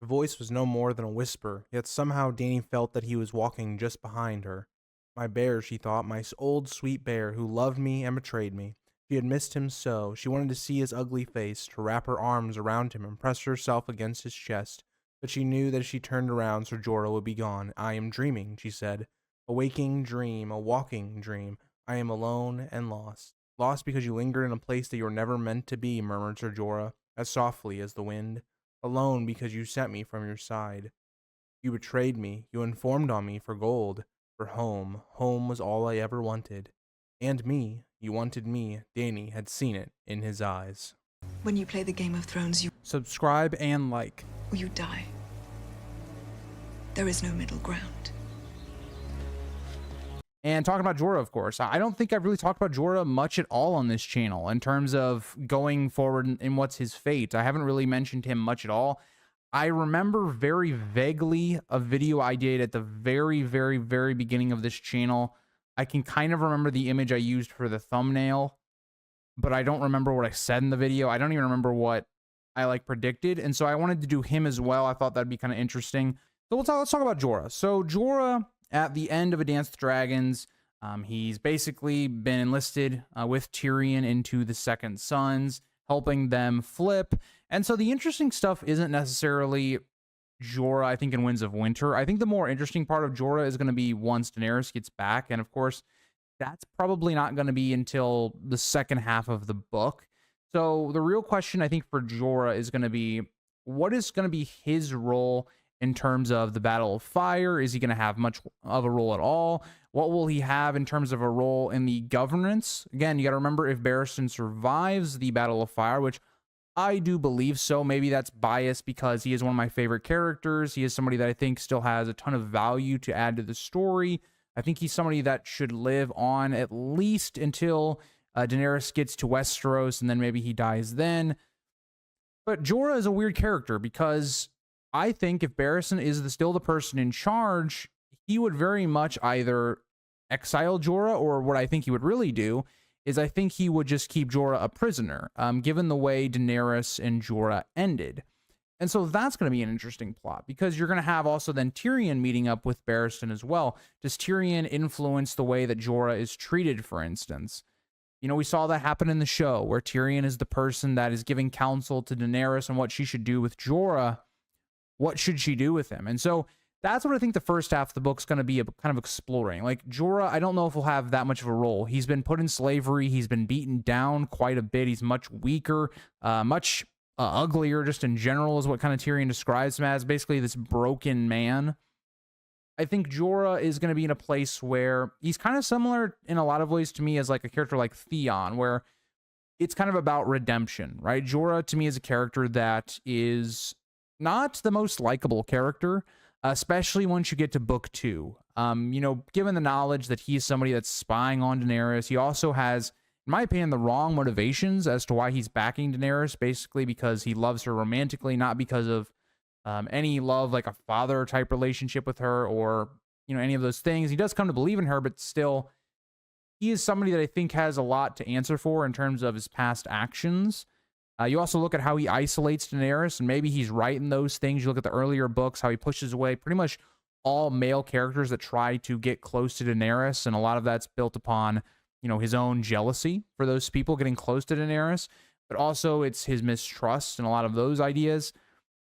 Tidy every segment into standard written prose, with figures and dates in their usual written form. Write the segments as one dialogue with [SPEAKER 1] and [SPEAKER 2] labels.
[SPEAKER 1] The voice was no more than a whisper, yet somehow Dany felt that he was walking just behind her. My bear, she thought, my old sweet bear who loved me and betrayed me. She had missed him so. She wanted to see his ugly face, to wrap her arms around him and press herself against his chest. But she knew that if she turned around, Sir Jorah would be gone. I am dreaming, she said. A waking dream, a walking dream. I am alone and lost. Lost because you lingered in a place that you were never meant to be, murmured Sir Jorah, as softly as the wind. Alone because you sent me from your side. You betrayed me. You informed on me for gold. For home. Home was all I ever wanted. And me. You wanted me. Dany had seen it in his eyes.
[SPEAKER 2] When you play the Game of Thrones, you
[SPEAKER 3] Subscribe and like.
[SPEAKER 2] die. There is no middle ground.
[SPEAKER 3] And talking about Jorah, of course, I don't think I've really talked about Jorah much at all on this channel in terms of going forward and what's his fate. I haven't really mentioned him much at all. I remember very vaguely a video I did at the very, very, very beginning of this channel. I can kind of remember the image I used for the thumbnail, but I don't remember what I said in the video. I don't even remember what I predicted. And so I wanted to do him as well. I thought that'd be kind of interesting. So let's talk about Jorah. So Jorah, at the end of A Dance with Dragons, he's basically been enlisted with Tyrion into the Second Sons, helping them flip. And so the interesting stuff isn't necessarily Jorah, I think, in Winds of Winter. I think the more interesting part of Jorah is going to be once Daenerys gets back. And of course, that's probably not going to be until the second half of the book. So the real question, I think, for Jorah is going to be, what is going to be his role in terms of the Battle of Fire? Is he going to have much of a role at all? What will he have in terms of a role in the governance? Again, you got to remember, if Barristan survives the Battle of Fire, which I do believe so. Maybe that's biased because he is one of my favorite characters. He is somebody that I think still has a ton of value to add to the story. I think he's somebody that should live on at least until Daenerys gets to Westeros, and then maybe he dies then. But Jorah is a weird character because I think if Barristan is still the person in charge, he would very much either exile Jorah, or what I think he would really do is I think he would just keep Jorah a prisoner, given the way Daenerys and Jorah ended. And so that's going to be an interesting plot, because you're going to have also then Tyrion meeting up with Barristan as well. Does Tyrion influence the way that Jorah is treated, for instance? You know, we saw that happen in the show, where Tyrion is the person that is giving counsel to Daenerys on what she should do with Jorah. What should she do with him? And so that's what I think the first half of the book's going to be kind of exploring. Like, Jorah, I don't know if he'll have that much of a role. He's been put in slavery. He's been beaten down quite a bit. He's much weaker, much uglier just in general, is what kind of Tyrion describes him as. Basically this broken man. I think Jorah is going to be in a place where he's kind of similar in a lot of ways to me as like a character like Theon, where it's kind of about redemption, right? Jorah to me is a character that is not the most likable character, especially once you get to book 2. You know, given the knowledge that he's somebody that's spying on Daenerys, he also has, in my opinion, the wrong motivations as to why he's backing Daenerys, basically because he loves her romantically, not because of any love, like a father type relationship with her, or, you know, any of those things. He does come to believe in her, but still, he is somebody that I think has a lot to answer for in terms of his past actions. You also look at how he isolates Daenerys, and maybe he's right in those things. You look at the earlier books, how he pushes away pretty much all male characters that try to get close to Daenerys, and a lot of that's built upon, you know, his own jealousy for those people getting close to Daenerys, but also it's his mistrust and a lot of those ideas.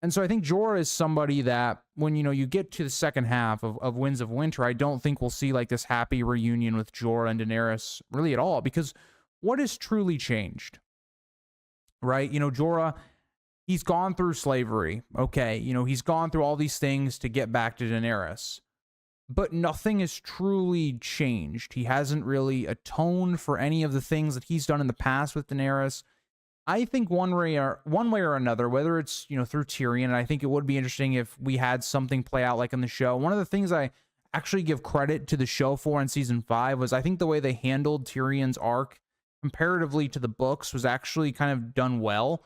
[SPEAKER 3] And so I think Jorah is somebody that when, you know, you get to the second half of Winds of Winter, I don't think we'll see like this happy reunion with Jorah and Daenerys really at all, because what has truly changed? Right? You know, Jorah, he's gone through slavery. Okay. You know, he's gone through all these things to get back to Daenerys, but nothing has truly changed. He hasn't really atoned for any of the things that he's done in the past with Daenerys. I think one way or another, whether it's, you know, through Tyrion, and I think it would be interesting if we had something play out like in the show. One of the things I actually give credit to the show for in season 5 was I think the way they handled Tyrion's arc comparatively to the books was actually kind of done well,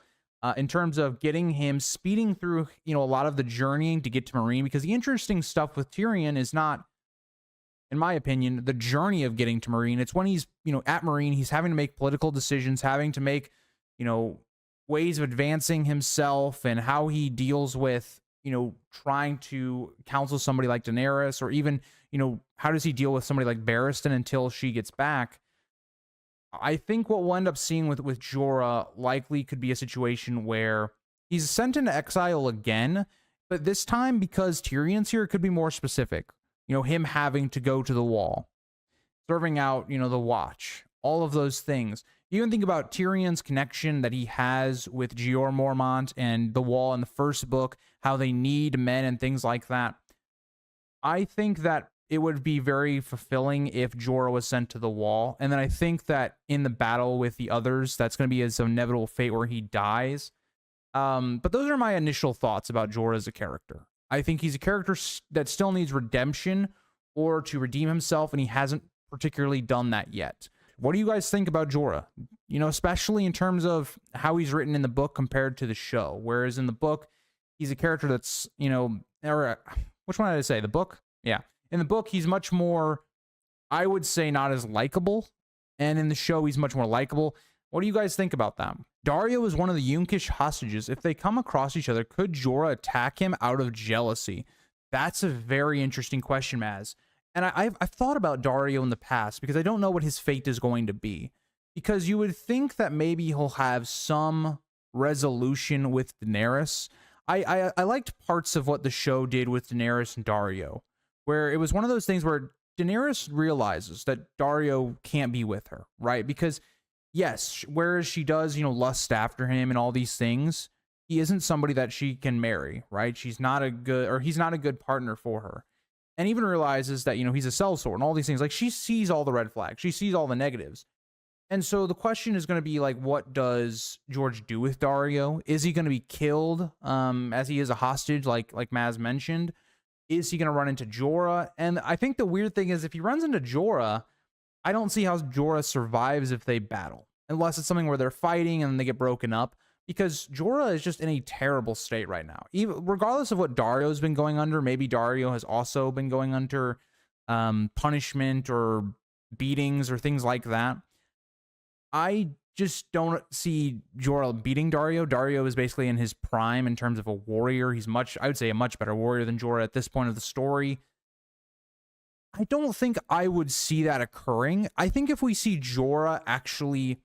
[SPEAKER 3] in terms of getting him speeding through, you know, a lot of the journeying to get to Meereen, because the interesting stuff with Tyrion is not, in my opinion, the journey of getting to Meereen. It's when he's, you know, at Meereen, he's having to make political decisions, having to make, you know, ways of advancing himself, and how he deals with trying to counsel somebody like Daenerys, or even, how does he deal with somebody like Barristan until she gets back? I think what we'll end up seeing with Jorah likely could be a situation where he's sent into exile again, but this time, because Tyrion's here, it could be more specific. Him having to go to the Wall, serving out, the Watch, all of those things. You even think about Tyrion's connection that he has with Jorah Mormont and the Wall in the first book, how they need men and things like that. I think that it would be very fulfilling if Jorah was sent to the Wall. And then I think that in the battle with the others, that's going to be his inevitable fate where he dies. But those are my initial thoughts about Jorah as a character. I think he's a character that still needs redemption or to redeem himself, and he hasn't particularly done that yet. What do you guys think about Jorah? Especially in terms of how he's written in the book compared to the show. Whereas in the book, he's a character that's, or which one did I say? The book? Yeah. In the book, he's much more, I would say, not as likable. And in the show, he's much more likable. What do you guys think about that? Daario is one of the Yunkish hostages. If they come across each other, could Jorah attack him out of jealousy? That's a very interesting question, Maz. And I've thought about Daario in the past because I don't know what his fate is going to be. Because you would think that maybe he'll have some resolution with Daenerys. I liked parts of what the show did with Daenerys and Daario, where it was one of those things where Daenerys realizes that Daario can't be with her, right? Because yes, whereas she does, lust after him and all these things, he isn't somebody that she can marry, right? He's not a good partner for her. And even realizes that, he's a sellsword and all these things. Like, she sees all the red flags. She sees all the negatives. And so the question is going to be, like, what does George do with Daario? Is he going to be killed as he is a hostage, like Maz mentioned? Is he going to run into Jorah? And I think the weird thing is, if he runs into Jorah, I don't see how Jorah survives if they battle. Unless it's something where they're fighting and they get broken up. Because Jorah is just in a terrible state right now. Even regardless of what Daario's been going under, maybe Daario has also been going under punishment or beatings or things like that. I just don't see Jorah beating Daario. Daario is basically in his prime in terms of a warrior. He's I would say a much better warrior than Jorah at this point of the story. I don't think I would see that occurring. I think if we see Jorah actually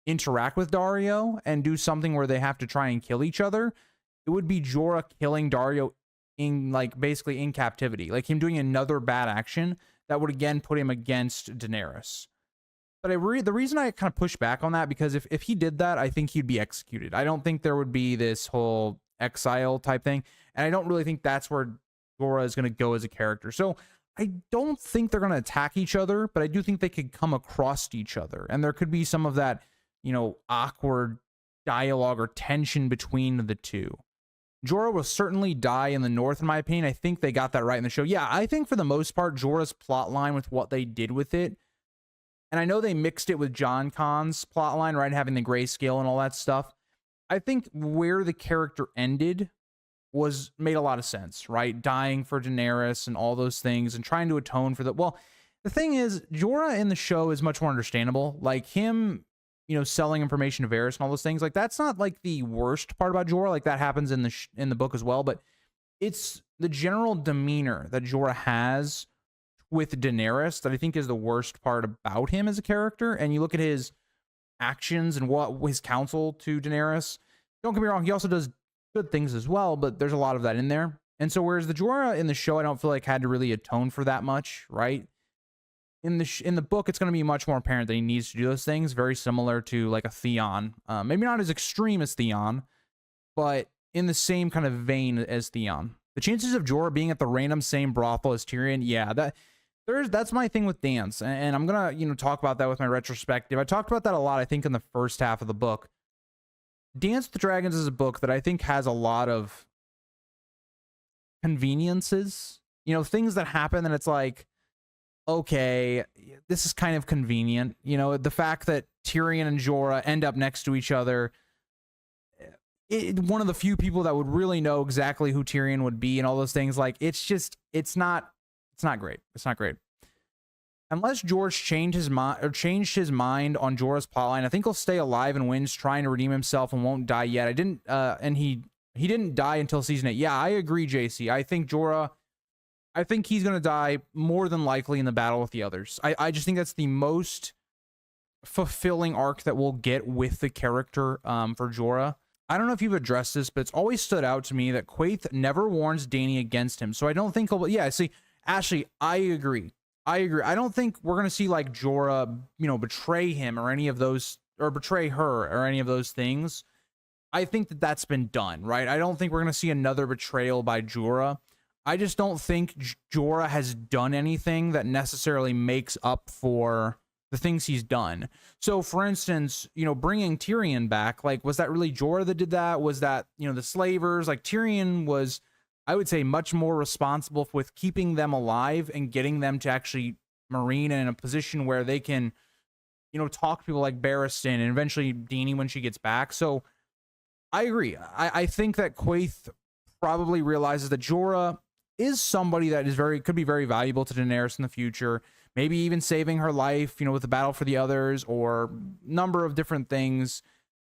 [SPEAKER 3] interact with Daario and do something where they have to try and kill each other, it would be Jorah killing Daario basically in captivity, like him doing another bad action that would again put him against Daenerys. But the reason I kind of push back on that, because if he did that, I think he'd be executed. I don't think there would be this whole exile type thing, and I don't really think that's where Jorah is going to go as a character. So I don't think they're going to attack each other, but I do think they could come across each other, and there could be some of that, awkward dialogue or tension between the two. Jorah will certainly die in the North, in my opinion. I think they got that right in the show. Yeah, I think for the most part, Jorah's plotline with what they did with it, and I know they mixed it with Jon Khan's plotline, right, having the grayscale and all that stuff. I think where the character ended made a lot of sense, right? Dying for Daenerys and all those things and trying to atone for that. Well, the thing is, Jorah in the show is much more understandable. Like him, selling information to Varys and all those things, like that's not like the worst part about Jorah. Like that happens in the book as well, but it's the general demeanor that Jorah has with Daenerys that I think is the worst part about him as a character. And you look at his actions and what his counsel to Daenerys. Don't get me wrong, he also does good things as well, but there's a lot of that in there. And so whereas the Jorah in the show, I don't feel like had to really atone for that much, right? In the book, it's going to be much more apparent that he needs to do those things, very similar to like a Theon. Maybe not as extreme as Theon, but in the same kind of vein as Theon. The chances of Jorah being at the random same brothel as Tyrion, yeah, that's my thing with Dance, and I'm gonna talk about that with my retrospective. I talked about that a lot, I think, in the first half of the book. Dance with the Dragons is a book that I think has a lot of conveniences, things that happen and it's like, okay, this is kind of convenient. The fact that Tyrion and Jorah end up next to each other, one of the few people that would really know exactly who Tyrion would be and all those things, like it's not great. It's not great. Unless George changed his mind on Jorah's plotline, I think he'll stay alive and wins, trying to redeem himself and won't die yet. And he He didn't die until season 8. Yeah, I agree, JC. I think Jorah, I think he's going to die more than likely in the battle with the others. I just think that's the most fulfilling arc that we'll get with the character for Jorah. I don't know if you've addressed this, but it's always stood out to me that Quaithe never warns Dany against him. So I don't think he'll, yeah, see, Ashley, I agree. I don't think we're going to see like Jorah, you know, betray him or any of those, or betray her or any of those things. I think that that's been done, right? I don't think we're going to see another betrayal by Jorah. I just don't think Jorah has done anything that necessarily makes up for the things he's done. So for instance, you know, bringing Tyrion back, like, was that really Jorah that did that? Was that, you know, the slavers? Like, Tyrion was, I would say, much more responsible with keeping them alive and getting them to actually marine in a position where they can, you know, talk to people like Barristan and eventually Dany when she gets back. So I agree. I think that Quaithe probably realizes that Jorah is somebody that is could be very valuable to Daenerys in the future. Maybe even saving her life, you know, with the battle for the others or number of different things.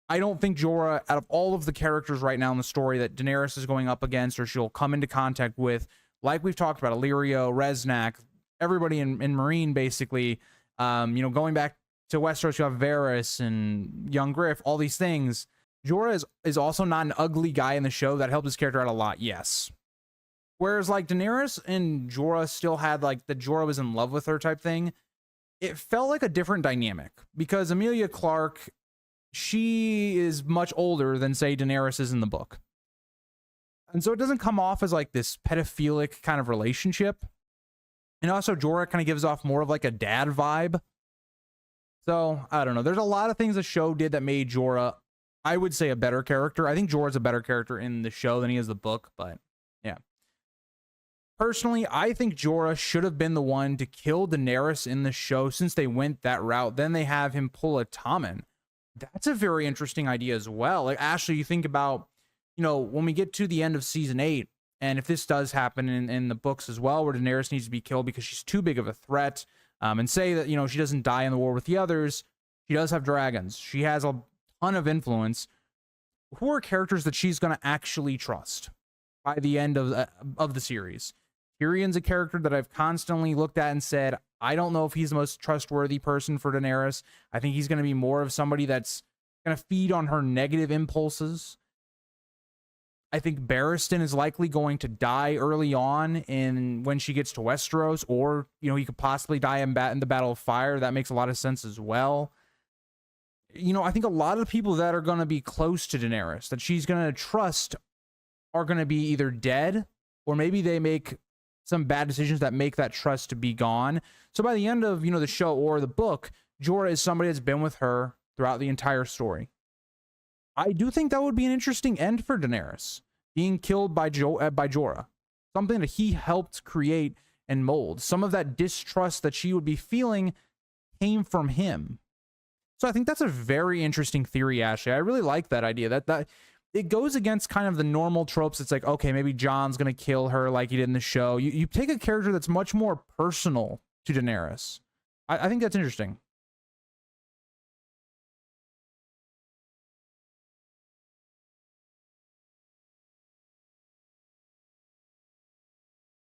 [SPEAKER 3] I don't think Jorah, out of all of the characters right now in the story that Daenerys is going up against or she'll come into contact with, like we've talked about, Illyrio, Resnack, everybody in Meereen, basically, you know, going back to Westeros, you have Varys and Young Griff, all these things. Jorah is also not an ugly guy in the show. That helped his character out a lot, yes. Whereas like Daenerys and Jorah still had like the Jorah was in love with her type thing. It felt like a different dynamic because Emilia Clarke, she is much older than say Daenerys is in the book. And so it doesn't come off as like this pedophilic kind of relationship. And also Jorah kind of gives off more of like a dad vibe. So I don't know. There's a lot of things the show did that made Jorah, I would say, a better character. I think Jorah's a better character in the show than he is the book, but yeah. Personally, I think Jorah should have been the one to kill Daenerys in the show since they went that route. Then they have him pull a Tommen. That's a very interesting idea as well. Like, Ashley, you think about, you know, when we get to the end of season 8, and if this does happen in the books as well, where Daenerys needs to be killed because she's too big of a threat, and say that, you know, she doesn't die in the war with the others, she does have dragons. She has a ton of influence. Who are characters that she's going to actually trust by the end of the series? Tyrion's a character that I've constantly looked at and said, I don't know if he's the most trustworthy person for Daenerys. I think he's going to be more of somebody that's going to feed on her negative impulses. I think Barristan is likely going to die early on when she gets to Westeros, or, you know, he could possibly die in the Battle of Fire. That makes a lot of sense as well. You know, I think a lot of people that are going to be close to Daenerys, that she's going to trust, are going to be either dead, or maybe they make some bad decisions that make that trust to be gone. So by the end of, you know, the show or the book, Jorah is somebody that's been with her throughout the entire story. I do think that would be an interesting end for Daenerys, being killed by Jorah. Something that he helped create and mold. Some of that distrust that she would be feeling came from him. So I think that's a very interesting theory, Ashley. I really like that idea. That it goes against kind of the normal tropes. It's like, okay, maybe Jon's going to kill her like he did in the show. You take a character that's much more personal to Daenerys. I think that's interesting.